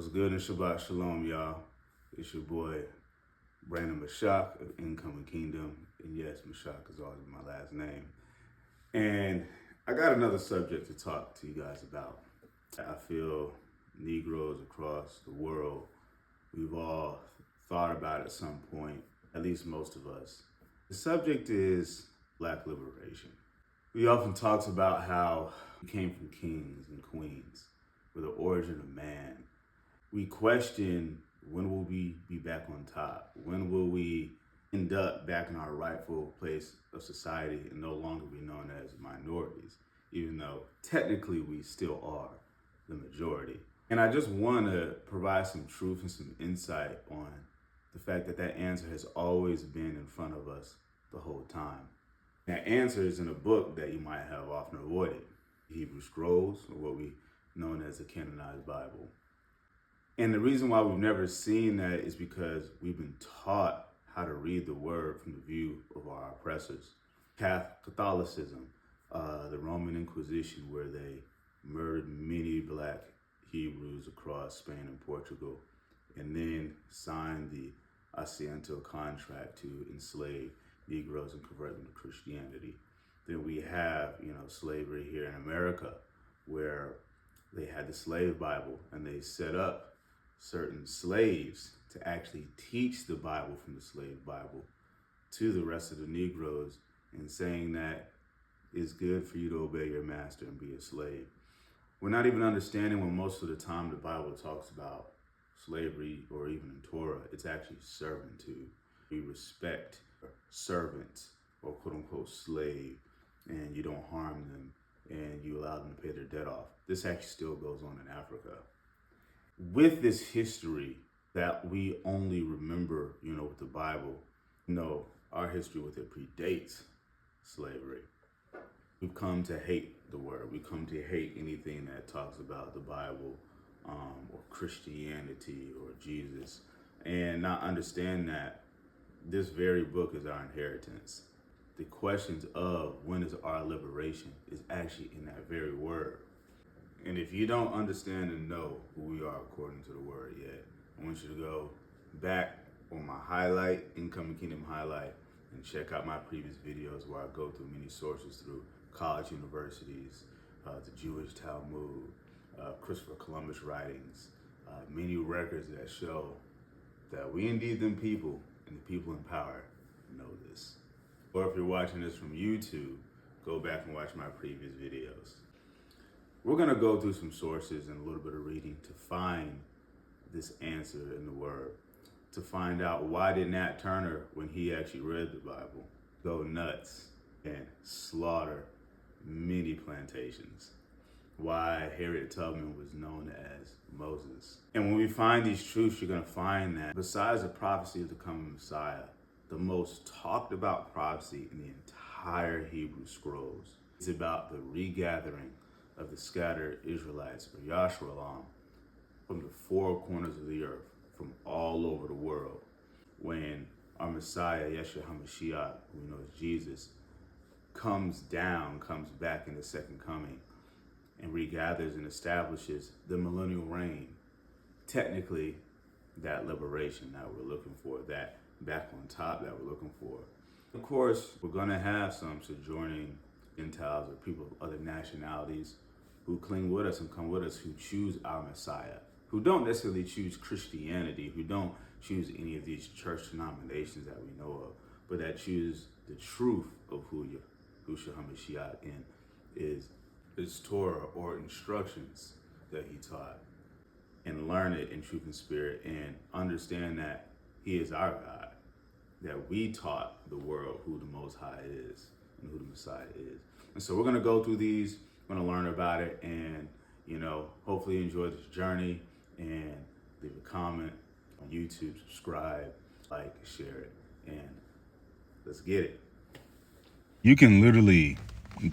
What's good in Shabbat Shalom, y'all? It's your boy, Brandon Mashach of Incoming Kingdom. And yes, Mashach is always my last name. And I got another subject to talk to you guys about. I feel Negroes across the world, we've all thought about at some point, at least most of us. The subject is Black liberation. We often talk about how we came from kings and queens. We're the origin of man. We question, when will we be back on top? When will we end up back in our rightful place of society and no longer be known as minorities, even though technically we still are the majority? And I just want to provide some truth and some insight on the fact that that answer has always been in front of us the whole time. That answer is in a book that you might have often avoided, Hebrew Scrolls, or what we known as the canonized Bible. And the reason why we've never seen that is because we've been taught how to read the word from the view of our oppressors. Catholicism, the Roman Inquisition, where they murdered many Black Hebrews across Spain and Portugal, and then signed the Asiento contract to enslave Negroes and convert them to Christianity. Then we have, slavery here in America, where they had the slave Bible and they set up certain slaves to actually teach the Bible from the slave Bible to the rest of the Negroes, and saying that it's good for you to obey your master and be a slave. We're not even understanding when most of the time the Bible talks about slavery, or even in Torah, it's actually servitude. We respect servants, or quote unquote slave, and you don't harm them and you allow them to pay their debt off. This actually still goes on in Africa. With this history that we only remember, with the Bible, our history with it predates slavery. We've come to hate the word. We come to hate anything that talks about the Bible, or Christianity, or Jesus, and not understand that this very book is our inheritance. The questions of when is our liberation is actually in that very word. And if you don't understand and know who we are according to the word yet, I want you to go back on my highlight, Incoming Kingdom highlight, and check out my previous videos where I go through many sources through college universities, the Jewish Talmud, Christopher Columbus writings, many records that show that we indeed them people, and the people in power know this. Or if you're watching this from YouTube, go back and watch my previous videos. We're gonna go through some sources and a little bit of reading to find this answer in the word, to find out why did Nat Turner, when he actually read the Bible, go nuts and slaughter many plantations, why Harriet Tubman was known as Moses. And when we find these truths, you're gonna find that besides the prophecy of the coming Messiah, the most talked about prophecy in the entire Hebrew Scrolls is about the regathering of the scattered Israelites, or Yashar'al, from the four corners of the earth, from all over the world, when our Messiah, Yeshua HaMashiach, who we know as Jesus, comes back in the second coming, and regathers and establishes the millennial reign. Technically, that liberation that we're looking for, that back on top that we're looking for. Of course, we're gonna have some sojourning Gentiles or people of other nationalities who cling with us and come with us, who choose our Messiah, who don't necessarily choose Christianity, who don't choose any of these church denominations that we know of, but that choose the truth of who Yeshua HaMashiach is his Torah, or instructions that he taught, and learn it in truth and spirit, and understand that he is our God, that we taught the world who the Most High is and who the Messiah is. And so we're gonna go through these, we're gonna learn about it, and hopefully enjoy this journey, and leave a comment on YouTube, subscribe, like, share it, and let's get it. You can literally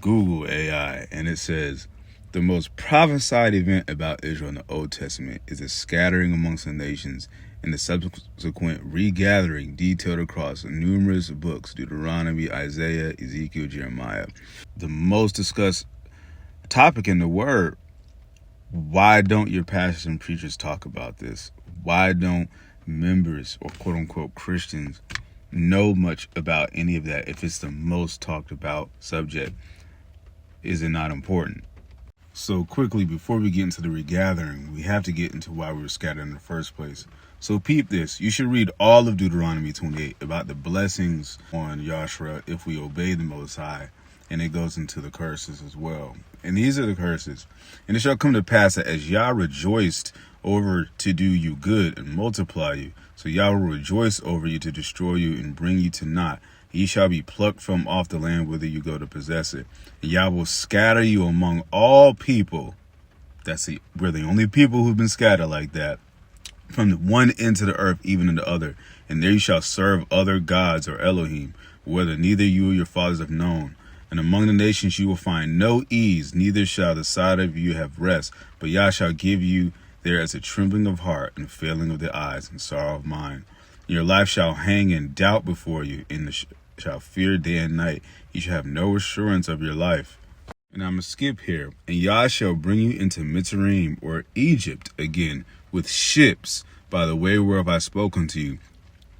Google AI and it says the most prophesied event about Israel in the Old Testament is the scattering amongst the nations and the subsequent regathering detailed across numerous books, Deuteronomy, Isaiah, Ezekiel, Jeremiah. The most discussed topic in the word Why don't your pastors and preachers talk about this? Why don't members or quote unquote Christians know much about any of that if it's the most talked about subject? Is it not important? So quickly, before we get into the regathering, we have to get into why we were scattered in the first place. So peep this. You should read all of Deuteronomy 28 about the blessings on Yashar'al if we obey the Most High. And it goes into the curses as well. And these are the curses. And it shall come to pass that as Yah rejoiced over to do you good and multiply you, so Yah will rejoice over you to destroy you and bring you to naught. Ye shall be plucked from off the land whither you go to possess it. And Yah will scatter you among all people. We're the only people who've been scattered like that. From the one end to the earth, even in the other. And there you shall serve other gods or Elohim, whether neither you or your fathers have known. And among the nations you will find no ease, neither shall the side of you have rest. But Yah shall give you there as a trembling of heart and failing of the eyes and sorrow of mind. Your life shall hang in doubt before you, and shall fear day and night. You shall have no assurance of your life. And I'm going to skip here. And Yah shall bring you into Mitzrayim, or Egypt again, with ships, by the way whereof I spoke unto you.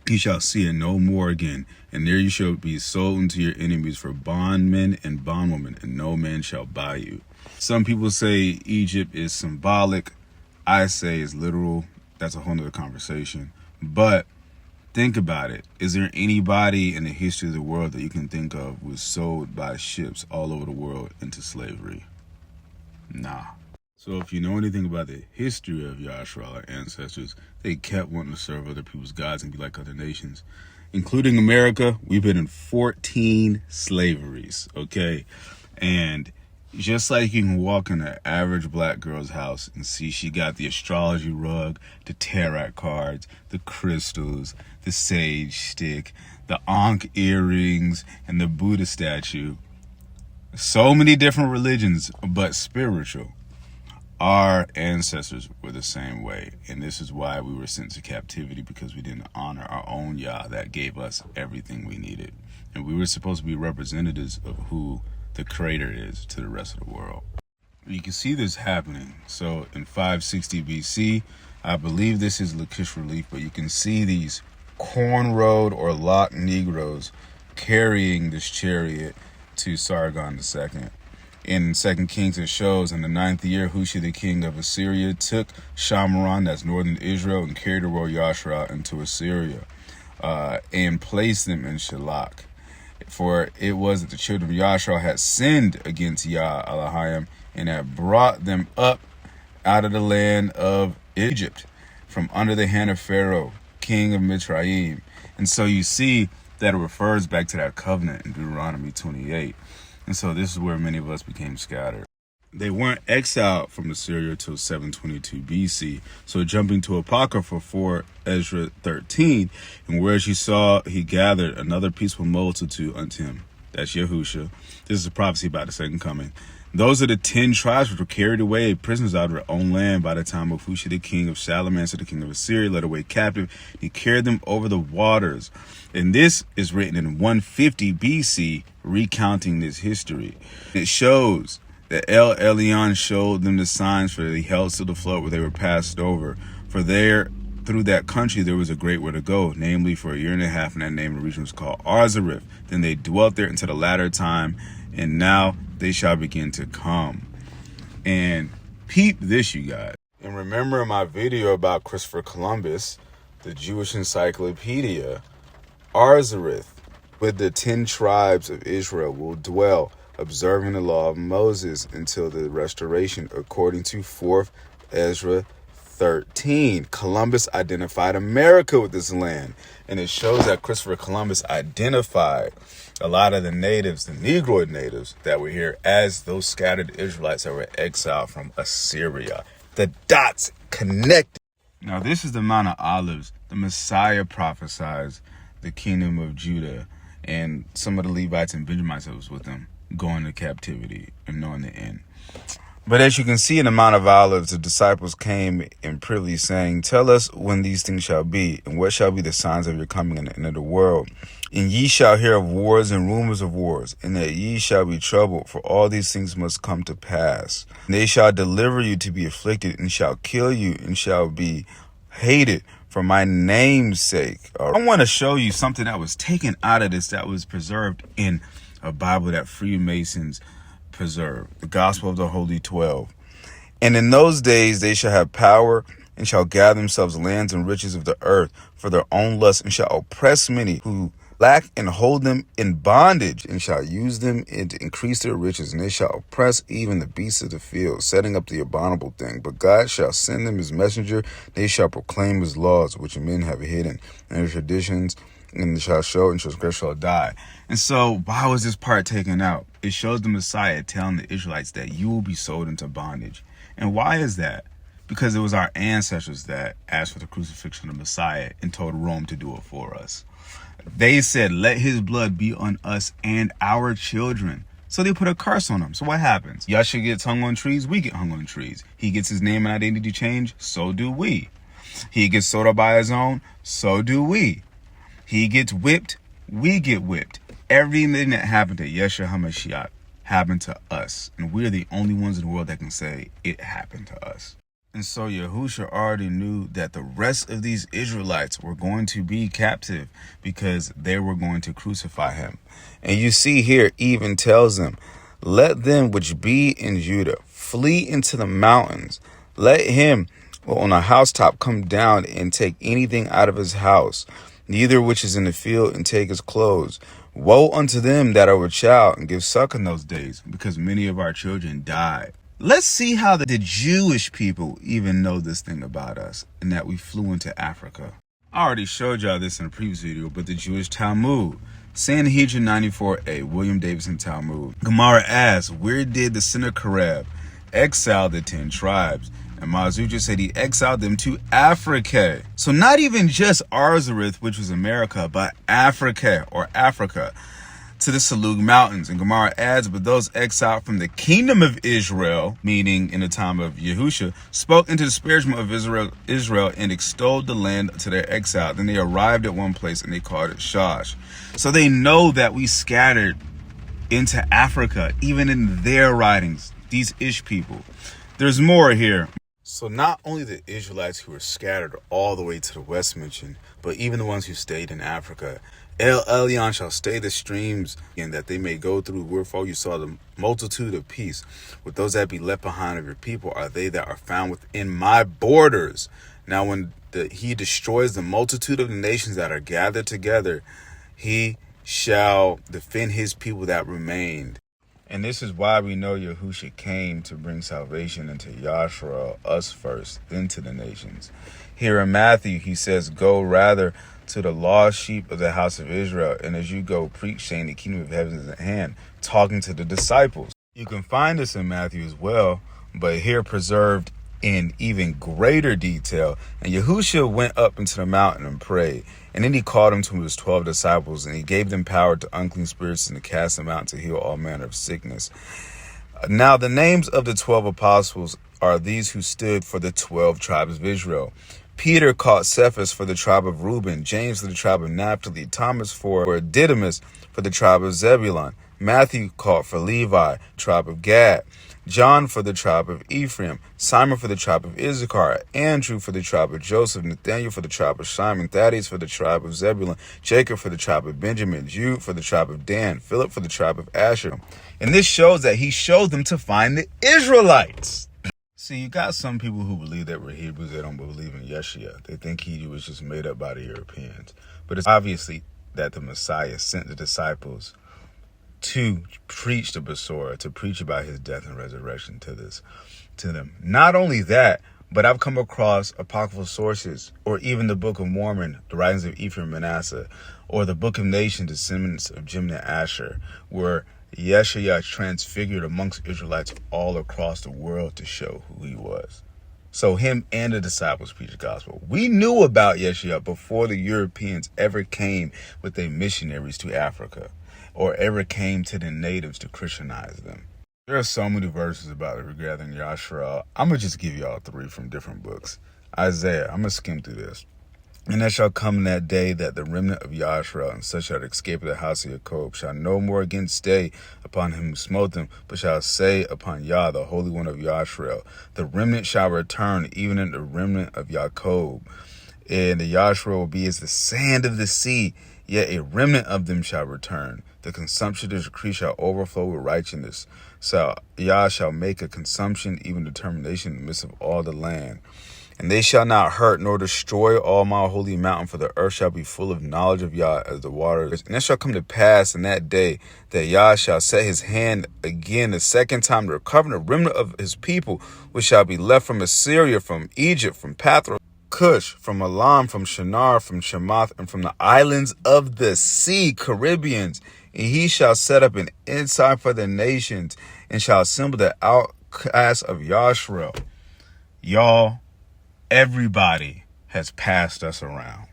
Ye shall see it no more again, and there you shall be sold unto your enemies for bondmen and bondwomen, and no man shall buy you. Some people say Egypt is symbolic. I say it's literal. That's a whole nother conversation. But think about it. Is there anybody in the history of the world that you can think of was sold by ships all over the world into slavery? Nah. So if you know anything about the history of Yashar'al, our ancestors, they kept wanting to serve other people's gods and be like other nations. Including America, we've been in 14 slaveries, okay? And just like you can walk in an average black girl's house and see she got the astrology rug, the tarot cards, the crystals, the sage stick, the Ankh earrings, and the Buddha statue. So many different religions, but spiritual. Our ancestors were the same way, and this is why we were sent to captivity, because we didn't honor our own Yah that gave us everything we needed. And we were supposed to be representatives of who the Creator is to the rest of the world. You can see this happening. So in 560 BC, I believe this is Lachish relief, but you can see these cornrowed or locked Negroes carrying this chariot to Sargon II. In 2 Kings, it shows in the 9th year, Hushi, the king of Assyria, took Shamaron, that's northern Israel, and carried the royal Yashar'al into Assyria, and placed them in Shalak. For it was that the children of Yashar'al had sinned against Yah Elohim, and had brought them up out of the land of Egypt, from under the hand of Pharaoh, king of Mitzrayim. And so you see that it refers back to that covenant in Deuteronomy 28. And so this is where many of us became scattered. They weren't exiled from Assyria till 722 BC. So jumping to Apocrypha 4, Ezra 13, and whereas you saw he gathered another peaceful multitude unto him. That's Yahusha. This is a prophecy about the second coming. Those are the 10 tribes which were carried away prisoners out of their own land by the time of Hushi, the king of Shalmaneser, the king of Assyria, led away captive. He carried them over the waters. And this is written in 150 BC, recounting this history. It shows that El Elyon showed them the signs, for they held to the flood where they were passed over. For there, through that country, there was a great way to go, namely for a year and a half, and that name of the region was called Arzareth. Then they dwelt there until the latter time, and now they shall begin to come. And peep this, you guys. And remember my video about Christopher Columbus, the Jewish encyclopedia, Arzareth, with the 10 tribes of Israel, will dwell, observing the law of Moses until the restoration, according to 4th Ezra 13. Columbus identified America with this land, and it shows that Christopher Columbus identified a lot of the natives, the Negroid natives that were here, as those scattered Israelites that were exiled from Assyria. The dots connected. Now this is the Mount of Olives. The Messiah prophesies the kingdom of Judah, and some of the Levites and Benjamites that was with them going to captivity and knowing the end. But as you can see in the Mount of Olives, the disciples came in privily saying, "Tell us when these things shall be, and what shall be the signs of your coming in the end of the world." And ye shall hear of wars and rumors of wars, and that ye shall be troubled, for all these things must come to pass. And they shall deliver you to be afflicted, and shall kill you, and shall be hated for my name's sake. I want to show you something that was taken out of this, that was preserved in a Bible that Freemasons preserved, the Gospel of the Holy 12. And in those days they shall have power, and shall gather themselves lands and riches of the earth for their own lust, and shall oppress many who lack, and hold them in bondage, and shall use them to increase their riches. And they shall oppress even the beasts of the field, setting up the abominable thing. But God shall send them his messenger. They shall proclaim his laws, which men have hidden, and their traditions, and they shall show, and transgress shall die. And so, why was this part taken out? It shows the Messiah telling the Israelites that you will be sold into bondage. And why is that? Because it was our ancestors that asked for the crucifixion of the Messiah and told Rome to do it for us. They said, let his blood be on us and our children. So they put a curse on him. So what happens? Yasha gets hung on trees, we get hung on trees. He gets his name and identity changed, so do we. He gets sold up by his own, so do we. He gets whipped, we get whipped. Everything that happened to Yeshua HaMashiach happened to us. And we're the only ones in the world that can say it happened to us. And so Yahusha already knew that the rest of these Israelites were going to be captive because they were going to crucify him. And you see here, even tells them, let them which be in Judah flee into the mountains. Let him on a housetop come down and take anything out of his house, neither which is in the field, and take his clothes. Woe unto them that are with child, and give suck in those days, because many of our children died. Let's see how the Jewish people even know this thing about us, and that we flew into Africa. I already showed y'all this in a previous video, but the Jewish Talmud, Sanhedrin 94a, William Davidson Talmud. Gemara asks, where did the Sennacherib exile the 10 tribes? And Mazuja said he exiled them to Africa. So not even just Arzareth, which was America, but Africa, or Africa, to the Salug Mountains. And Gemara adds, but those exiled from the kingdom of Israel, meaning in the time of Yahusha, spoke into disparagement of Israel and extolled the land to their exile. Then they arrived at one place and they called it Shash. So they know that we scattered into Africa, even in their writings, these Ish people. There's more here. So not only the Israelites who were scattered all the way to the west mentioned, but even the ones who stayed in Africa. El Elyon shall stay the streams, and that they may go through. Wherefore you saw the multitude of peace. With those that be left behind of your people are they that are found within my borders. Now when he destroys the multitude of the nations that are gathered together, he shall defend his people that remained. And this is why we know Yahusha came to bring salvation into Yashar'al, us first, then to the nations. Here in Matthew, he says, go rather to the lost sheep of the house of Israel, and as you go, preach, saying the kingdom of heaven is at hand, talking to the disciples. You can find this in Matthew as well, but here preserved in even greater detail. And Yahusha went up into the mountain and prayed. And then he called him to his 12 disciples, and he gave them power to unclean spirits and to cast them out, to heal all manner of sickness. Now the names of the 12 apostles are these who stood for the 12 tribes of Israel. Peter called Cephas for the tribe of Reuben, James for the tribe of Naphtali, Thomas for Didymus for the tribe of Zebulun, Matthew called for Levi, tribe of Gad, John for the tribe of Ephraim, Simon for the tribe of Issachar, Andrew for the tribe of Joseph, Nathaniel for the tribe of Simon, Thaddeus for the tribe of Zebulun, Jacob for the tribe of Benjamin, Jude for the tribe of Dan, Philip for the tribe of Asher. And this shows that he showed them to find the Israelites. See, you got some people who believe that we're Hebrews. They don't believe in Yeshua. They think he was just made up by the Europeans. But it's obviously that the Messiah sent the disciples to preach the Besorah, to preach about his death and resurrection to them. Not only that, but I've come across apocryphal sources, or even the Book of Mormon, the writings of Ephraim and Manasseh, or the Book of Nations, descendants of Jimna Asher, where Yeshua transfigured amongst Israelites all across the world to show who he was. So him and the disciples preached the gospel. We knew about Yeshua before the Europeans ever came with their missionaries to Africa, or ever came to the natives to Christianize them. There are so many verses about the Regathering of Yashar'al. I'm going to just give y'all 3 from different books. Isaiah, I'm going to skim through this. And it shall come in that day that the remnant of Yashar'al and such that escape of the house of Jacob shall no more again stay upon him who smote them, but shall say upon Yah, the Holy One of Yashar'al. The remnant shall return, even in the remnant of Jacob. And the Yashar'al will be as the sand of the sea, yet a remnant of them shall return. The consumption of the decree shall overflow with righteousness. So Yah shall make a consumption, even determination in the midst of all the land. And they shall not hurt nor destroy all my holy mountain, for the earth shall be full of knowledge of Yah as the waters. And it shall come to pass in that day that Yah shall set his hand again the second time to recover the remnant of his people, which shall be left from Assyria, from Egypt, from Pathros, Cush, from Elam, from Shinar, from Shamath, and from the islands of the sea, Caribbeans. And he shall set up an ensign for the nations, and shall assemble the outcasts of Yashar'al. Y'all, everybody has passed us around.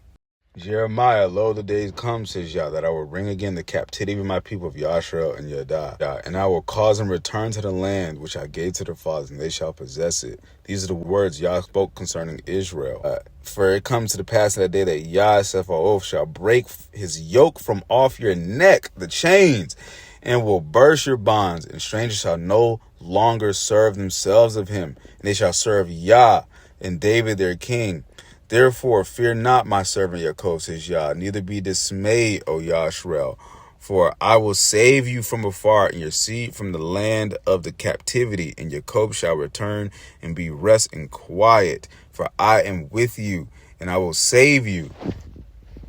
Jeremiah, lo, the days come, says Yah, that I will bring again the captivity of my people of Yashar'al and Yadah, and I will cause them return to the land which I gave to their fathers, and they shall possess it. These are the words Yah spoke concerning Israel. For it comes to the pass in that day that Yah Sephaoth shall break his yoke from off your neck, the chains, and will burst your bonds, and strangers shall no longer serve themselves of him, and they shall serve Yah and David their king. Therefore, fear not, my servant Yaakov, says Yah, neither be dismayed, O Yashar'al, for I will save you from afar, and your seed from the land of the captivity, and Jacob shall return and be rest and quiet, for I am with you, and I will save you.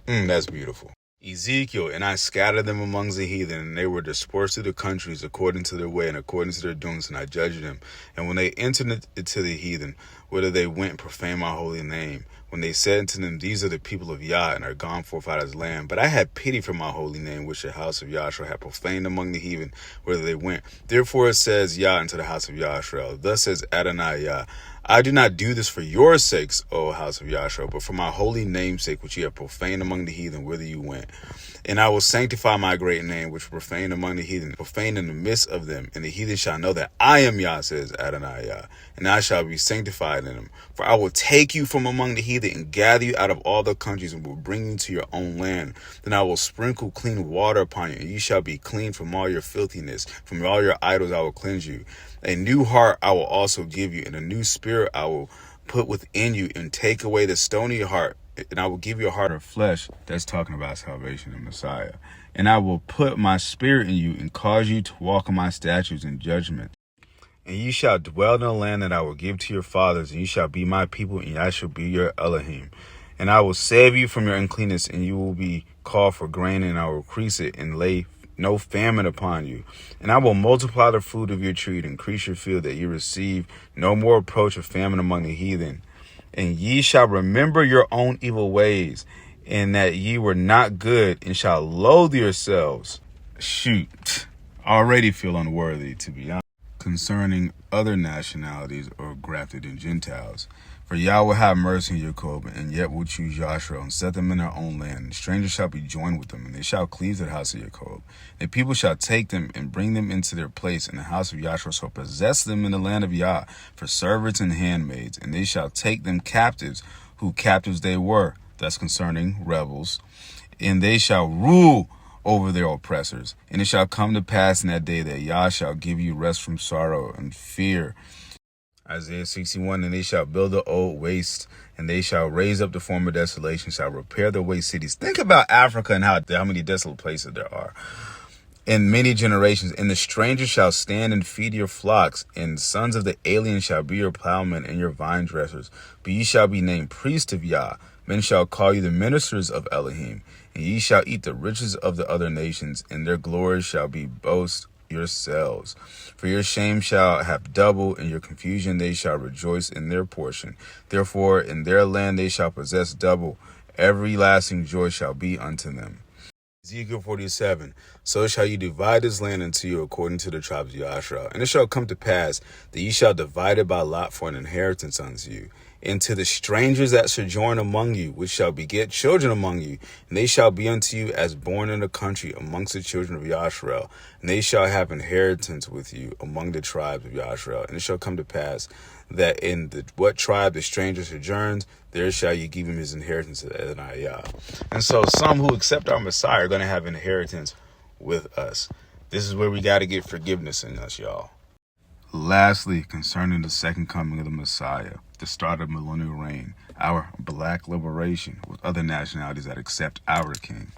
That's beautiful. Ezekiel, and I scattered them amongst the heathen, and they were dispersed through the countries according to their way and according to their doings, and I judged them. And when they entered into the heathen, whither they went and profaned my holy name, when they said unto them, these are the people of Yah, and are gone forth out of his land. But I had pity for my holy name, which the house of Yashar'al had profaned among the heathen, whither they went. Therefore it says Yah unto the house of Yashar'al, thus says Adonai Yah, I do not do this for your sakes, O house of Yashar'al, but for my holy name's sake, which ye have profaned among the heathen, whither you went. And I will sanctify my great name, which profaned among the heathen, profaned in the midst of them. And the heathen shall know that I am Yah, says Adonai Yah, and I shall be sanctified in them. For I will take you from among the heathen and gather you out of all the countries, and will bring you to your own land. Then I will sprinkle clean water upon you, and you shall be clean from all your filthiness. From all your idols I will cleanse you. A new heart I will also give you, and a new spirit I will put within you, and take away the stony heart, and I will give you a heart of flesh. That's talking about salvation and Messiah. And I will put my spirit in you, and cause you to walk in my statutes and judgment. And you shall dwell in the land that I will give to your fathers, and you shall be my people, and I shall be your Elohim. And I will save you from your uncleanness, and you will be called for grain, and I will increase it, and lay no famine upon you. And I will multiply the fruit of your tree, and increase your field, that you receive no more approach of famine among the heathen. And ye shall remember your own evil ways, and that ye were not good, and shall loathe yourselves. Shoot, already feel unworthy, to be honest, concerning other nationalities or grafted in Gentiles. For Yah will have mercy on Jacob, and yet will choose Yashar'al, and set them in their own land. And strangers shall be joined with them, and they shall cleave to the house of Jacob. And people shall take them and bring them into their place, and the house of Yashar'al shall possess them in the land of Yah, for servants and handmaids. And they shall take them captives, who captives they were. That's concerning rebels. And they shall rule over their oppressors. And it shall come to pass in that day that Yah shall give you rest from sorrow and fear. Isaiah 61, and they shall build the old waste, and they shall raise up the former desolation, shall repair the waste cities. Think about Africa and how many desolate places there are in many generations. And the stranger shall stand and feed your flocks, and sons of the alien shall be your plowmen and your vine dressers. But ye shall be named priests of Yah. Men shall call you the ministers of Elohim. And ye shall eat the riches of the other nations, and their glory shall be boast yourselves. For your shame shall have double, and your confusion they shall rejoice in their portion. Therefore in their land they shall possess double. Everlasting joy shall be unto them. Ezekiel 47, so shall you divide this land unto you according to the tribes of Yashar'al. And it shall come to pass that ye shall divide it by lot for an inheritance unto you. And to the strangers that sojourn among you, which shall beget children among you, and they shall be unto you as born in the country amongst the children of Yashar'al, and they shall have inheritance with you among the tribes of Yashar'al. And it shall come to pass that in what tribe the stranger sojourns, there shall you give him his inheritance at Adonai. And so some who accept our Messiah are going to have inheritance with us. This is where we got to get forgiveness in us, y'all. Lastly, concerning the second coming of the Messiah, the start of millennial reign, our black liberation with other nationalities that accept our king.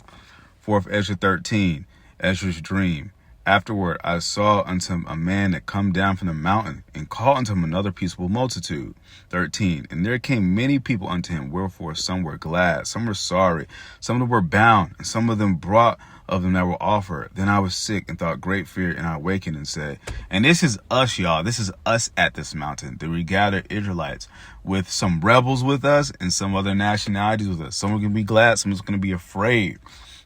4th Ezra 13, Ezra's dream. Afterward I saw unto a man that come down from the mountain, and called unto him another peaceable multitude. 13. And there came many people unto him, wherefore some were glad, some were sorry, some of them were bound, and some of them brought of them that were offered. Then I was sick and thought great fear, and I awakened and said, and this is us, y'all. This is us at this mountain, the regathered Israelites, with some rebels with us and some other nationalities with us. Some are going to be glad, some are going to be afraid,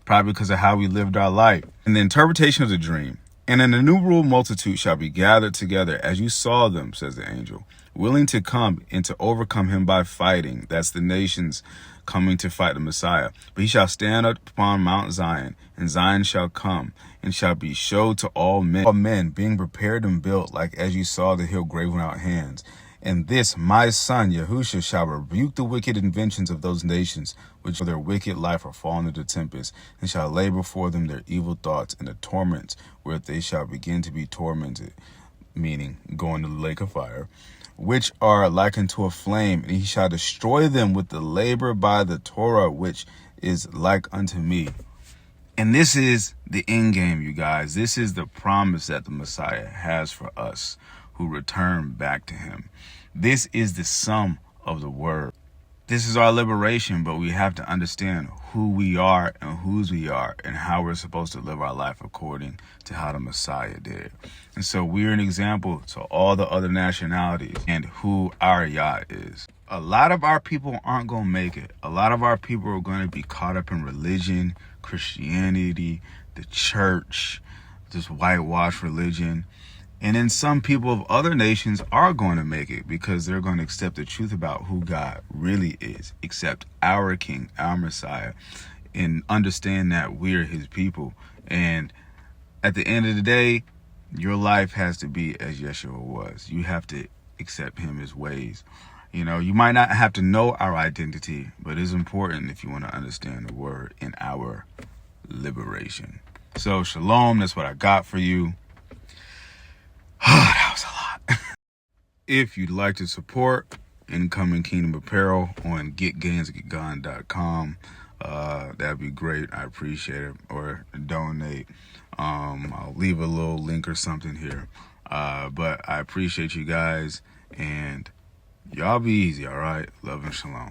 probably because of how we lived our life. And the interpretation of the dream. And an innumerable multitude shall be gathered together as you saw them, says the angel, willing to come and to overcome him by fighting. That's the nations coming to fight the Messiah. But he shall stand up upon Mount Zion, and Zion shall come, and shall be showed to all men being prepared and built, like as you saw the hill graven without hands. And this, my son, Yahusha, shall rebuke the wicked inventions of those nations, which for their wicked life are fallen into tempest, and shall lay before them their evil thoughts and the torments, where they shall begin to be tormented, meaning going to the lake of fire, which are like unto a flame, and he shall destroy them with the labor by the Torah, which is like unto me. And this is the end game, you guys. This is the promise that the Messiah has for us who return back to him. This is the sum of the word. This is our liberation, but we have to understand who we are and whose we are and how we're supposed to live our life according to how the Messiah did. And so we're an example to all the other nationalities and who our Yah is. A lot of our people aren't going to make it. A lot of our people are going to be caught up in religion, Christianity, the church, this whitewashed religion. And then some people of other nations are going to make it because they're going to accept the truth about who God really is, accept our King, our Messiah, and understand that we're his people. And at the end of the day, your life has to be as Yeshua was. You have to accept him, his ways. You know, you might not have to know our identity, but it's important if you want to understand the word in our liberation. So shalom, that's what I got for you. That was a lot. If you'd like to support Incoming Kingdom Apparel on getgains.com, that'd be great. I appreciate it. Or donate. I'll leave a little link or something here. But I appreciate you guys, and y'all be easy, all right? Love and shalom.